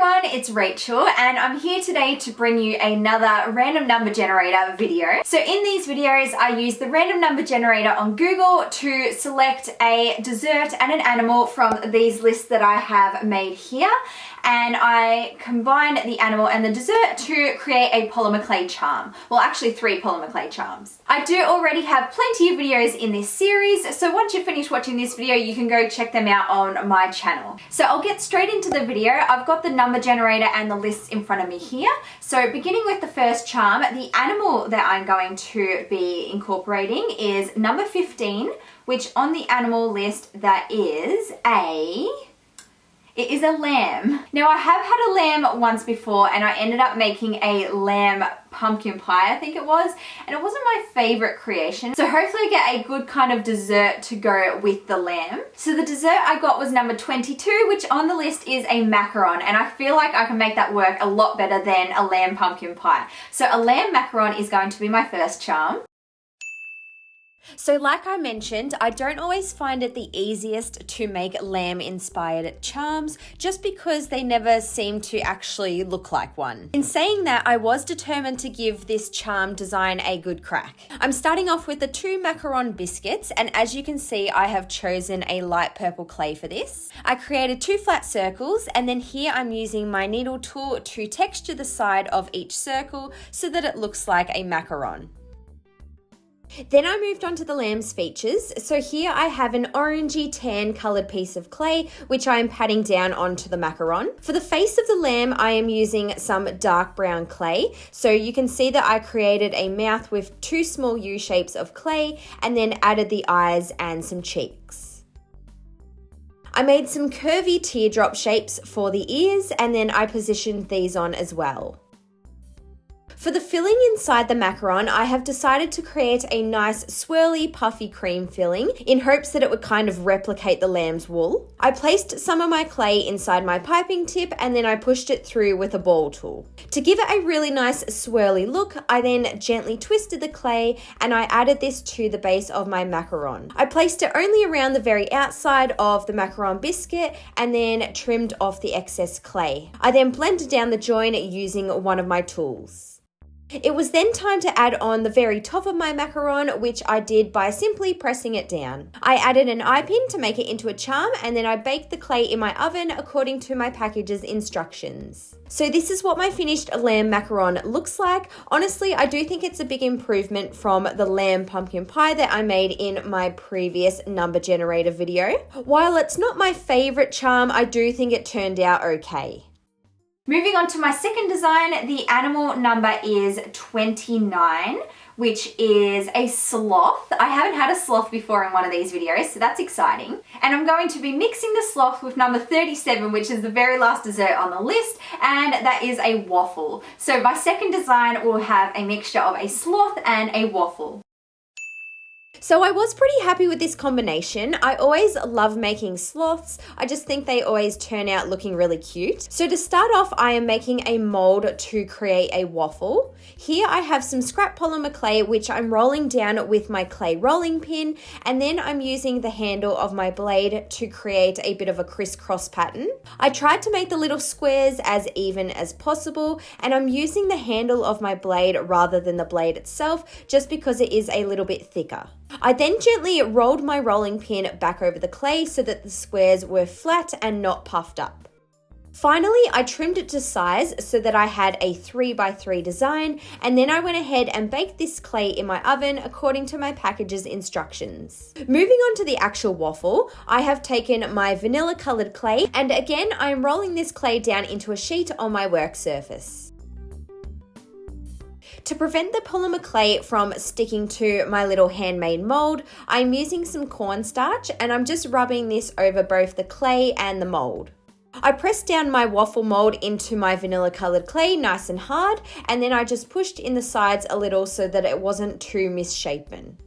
everyone, it's Rachel and I'm here today to bring you another random number generator video. So in these videos I use the random number generator on Google to select a dessert and an animal from these lists that I have made here, and I combine the animal and the dessert to create a polymer clay charm. Well, actually 3 polymer clay charms. I do already have plenty of videos in this series, so once you finish watching this video you can go check them out on my channel. So I'll get straight into the video. I've got the number generator and the lists in front of me here. So beginning with the first charm, the animal that I'm going to be incorporating is number 15, which on the animal list that is It is a lamb. Now I have had a lamb once before and I ended up making a lamb pumpkin pie, I think it was, and it wasn't my favorite creation. So hopefully I get a good kind of dessert to go with the lamb. So the dessert I got was number 22, which on the list is a macaron, and I feel like I can make that work a lot better than a lamb pumpkin pie. So a lamb macaron is going to be my first charm. So like I mentioned, I don't always find it the easiest to make lamb inspired charms just because they never seem to actually look like one. In saying that, I was determined to give this charm design a good crack. I'm starting off with the 2 macaron biscuits, and as you can see I have chosen a light purple clay for this. I created 2 flat circles, and then here I'm using my needle tool to texture the side of each circle so that it looks like a macaron. Then I moved on to the lamb's features. So here I have an orangey tan coloured piece of clay, which I am patting down onto the macaron. For the face of the lamb, I am using some dark brown clay. So you can see that I created a mouth with 2 small U shapes of clay and then added the eyes and some cheeks. I made some curvy teardrop shapes for the ears, and then I positioned these on as well. For the filling inside the macaron, I have decided to create a nice swirly puffy cream filling in hopes that it would kind of replicate the lamb's wool. I placed some of my clay inside my piping tip and then I pushed it through with a ball tool. To give it a really nice swirly look, I then gently twisted the clay and I added this to the base of my macaron. I placed it only around the very outside of the macaron biscuit and then trimmed off the excess clay. I then blended down the join using one of my tools. It was then time to add on the very top of my macaron, which I did by simply pressing it down. I added an eye pin to make it into a charm, and then I baked the clay in my oven according to my package's instructions. So this is what my finished lamb macaron looks like. Honestly, I do think it's a big improvement from the lamb pumpkin pie that I made in my previous number generator video. While it's not my favorite charm, I do think it turned out okay. Moving on to my second design, the animal number is 29, which is a sloth. I haven't had a sloth before in one of these videos, so that's exciting. And I'm going to be mixing the sloth with number 37, which is the very last dessert on the list, and that is a waffle. So my second design will have a mixture of a sloth and a waffle. So I was pretty happy with this combination. I always love making sloths. I just think they always turn out looking really cute. So to start off, I am making a mold to create a waffle. Here I have some scrap polymer clay, which I'm rolling down with my clay rolling pin, and then I'm using the handle of my blade to create a bit of a crisscross pattern. I tried to make the little squares as even as possible, and I'm using the handle of my blade rather than the blade itself, just because it is a little bit thicker. I then gently rolled my rolling pin back over the clay so that the squares were flat and not puffed up. Finally, I trimmed it to size so that I had a 3x3 design, and then I went ahead and baked this clay in my oven according to my package's instructions. Moving on to the actual waffle, I have taken my vanilla coloured clay, and again I am rolling this clay down into a sheet on my work surface. To prevent the polymer clay from sticking to my little handmade mold, I'm using some cornstarch and I'm just rubbing this over both the clay and the mold. I pressed down my waffle mold into my vanilla coloured clay nice and hard, and then I just pushed in the sides a little so that it wasn't too misshapen.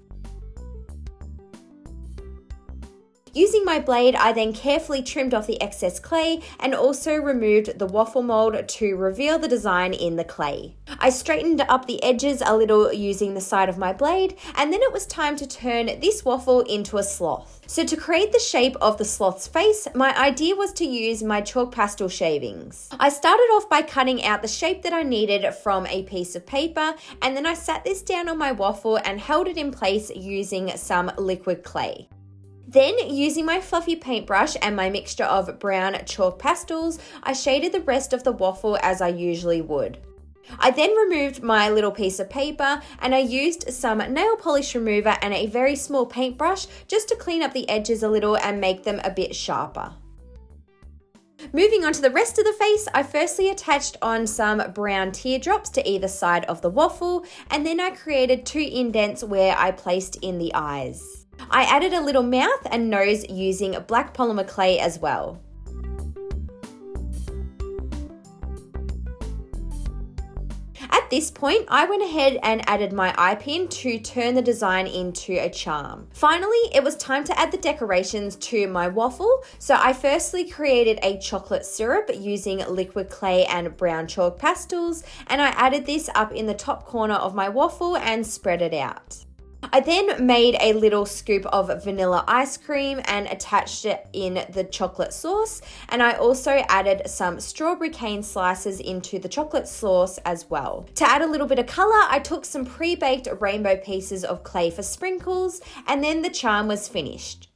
Using my blade, I then carefully trimmed off the excess clay and also removed the waffle mold to reveal the design in the clay. I straightened up the edges a little using the side of my blade, and then it was time to turn this waffle into a sloth. So to create the shape of the sloth's face, my idea was to use my chalk pastel shavings. I started off by cutting out the shape that I needed from a piece of paper, and then I sat this down on my waffle and held it in place using some liquid clay. Then, using my fluffy paintbrush and my mixture of brown chalk pastels, I shaded the rest of the waffle as I usually would. I then removed my little piece of paper and I used some nail polish remover and a very small paintbrush just to clean up the edges a little and make them a bit sharper. Moving on to the rest of the face, I firstly attached on some brown teardrops to either side of the waffle, and then I created 2 indents where I placed in the eyes. I added a little mouth and nose using black polymer clay as well. At this point, I went ahead and added my eye pin to turn the design into a charm. Finally, it was time to add the decorations to my waffle. So I firstly created a chocolate syrup using liquid clay and brown chalk pastels, and I added this up in the top corner of my waffle and spread it out. I then made a little scoop of vanilla ice cream and attached it in the chocolate sauce, and I also added some strawberry cane slices into the chocolate sauce as well. To add a little bit of colour, I took some pre-baked rainbow pieces of clay for sprinkles, and then the charm was finished.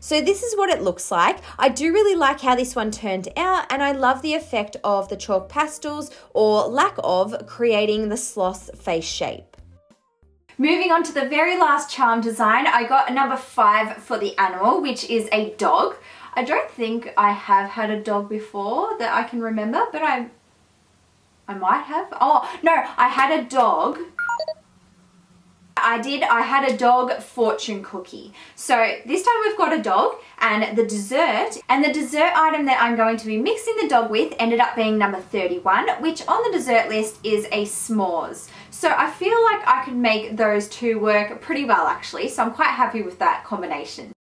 So this is what it looks like. I do really like how this one turned out, and I love the effect of the chalk pastels, or lack of, creating the sloth face shape. Moving on to the very last charm design, I got a number 5 for the animal, which is a dog. I don't think I have had a dog before that I can remember, but I might have. Oh, no, I had a dog. I had a dog fortune cookie. So this time we've got a dog and the dessert item that I'm going to be mixing the dog with ended up being number 31, which on the dessert list is a s'mores. So I feel like I could make those two work pretty well actually, so I'm quite happy with that combination.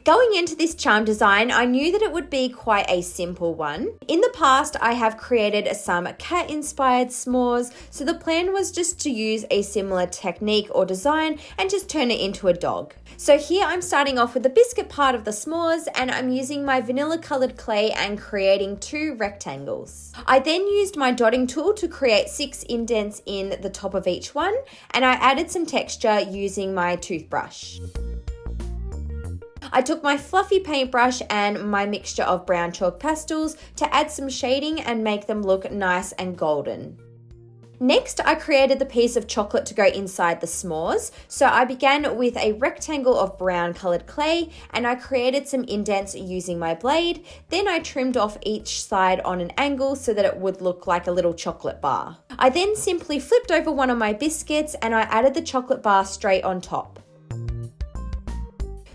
Going into this charm design, I knew that it would be quite a simple one. In the past, I have created some cat-inspired s'mores, so the plan was just to use a similar technique or design and just turn it into a dog. So here I'm starting off with the biscuit part of the s'mores, and I'm using my vanilla coloured clay and creating 2 rectangles. I then used my dotting tool to create 6 indents in the top of each one, and I added some texture using my toothbrush. I took my fluffy paintbrush and my mixture of brown chalk pastels to add some shading and make them look nice and golden. Next, I created the piece of chocolate to go inside the s'mores. So I began with a rectangle of brown coloured clay and I created some indents using my blade. Then I trimmed off each side on an angle so that it would look like a little chocolate bar. I then simply flipped over one of my biscuits and I added the chocolate bar straight on top.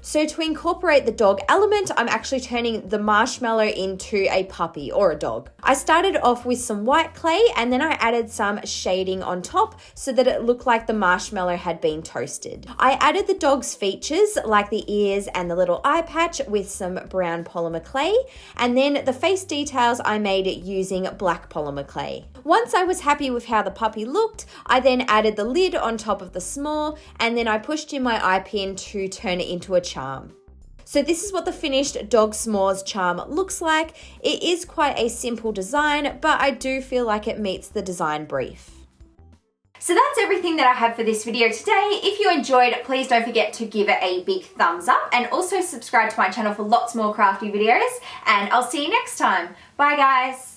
So to incorporate the dog element, I'm actually turning the marshmallow into a puppy or a dog. I started off with some white clay and then I added some shading on top so that it looked like the marshmallow had been toasted. I added the dog's features like the ears and the little eye patch with some brown polymer clay, and then the face details I made using black polymer clay. Once I was happy with how the puppy looked, I then added the lid on top of the s'more and then I pushed in my eye pin to turn it into a charm. So this is what the finished dog s'mores charm looks like. It is quite a simple design, but I do feel like it meets the design brief. So that's everything that I have for this video today. If you enjoyed, please don't forget to give it a big thumbs up and also subscribe to my channel for lots more crafty videos, and I'll see you next time. Bye guys.